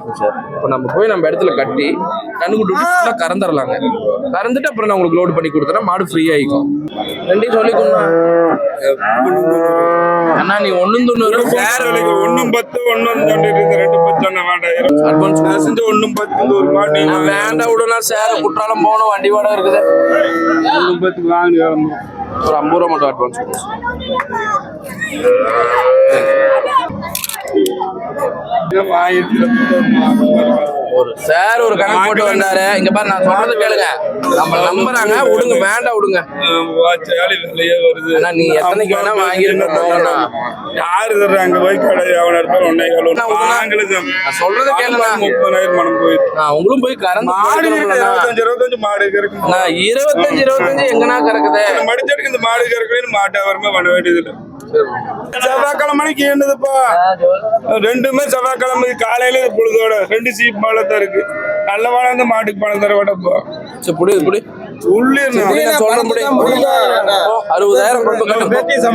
இப்போ நம்ம போய் நம்ம இடத்துல கட்டி கண்ணுக்குட்டி ஃபுல்லாக கறந்துடலாங்க. கறந்துட்டு அப்புறம் நான் உங்களுக்கு லோடு பண்ணி கொடுத்தேன்னா மாடு ஃப்ரீ ஆகிக்கும். ரெண்டையும் சொல்லிக்கணும் அண்ணா. நீ 1.90 வேற 1.10 அட்வான்ஸ் செஞ்சு 1.10 ஒரு மாட்டு வேண்டாம் விடலாம். சேர குற்றாலம் போகணும், வண்டி வாடகை இருக்குது. 1.10 வாங்கி ஒரு 50 ரூபா மட்டும் அட்வான்ஸ். ஒரு சார் ஒரு கணக்கு போட்டு வந்தாரு. இங்க பாரு, நான் சொல்றது கேளுங்க. நம்ம நம்புறாங்க, விடுங்க. வேண்டாம் விடுங்க. நீ எத்தனைக்கு வேணா வாங்கிருக்க. யாரு தர்றாங்க போய் கடை அவன் இடத்துல நான் சொல்றது கேளுங்க. 30,000 மனம் போயிருக்கு. உங்களும் போய் கறந்து 25 மாடு இருக்கு. 25 எங்கனா கறக்குது. மடிச்செடுக்கு இந்த மாடு கறக்குன்னு மாட்டாவரமே பண்ண வேண்டியது இல்லை. செவ்வாய்க்கிழமைக்கு என்னதுப்பா, ரெண்டுமே செவ்வாய்க்கிழமை காலையில பொழுதோட 2 சீப் மாலை தான் இருக்கு. நல்ல வாழை அந்த மாட்டுக்கு பணம் தர விடப்பா. புடி புடி உள்ளே சொல்ல முடியும். 60,000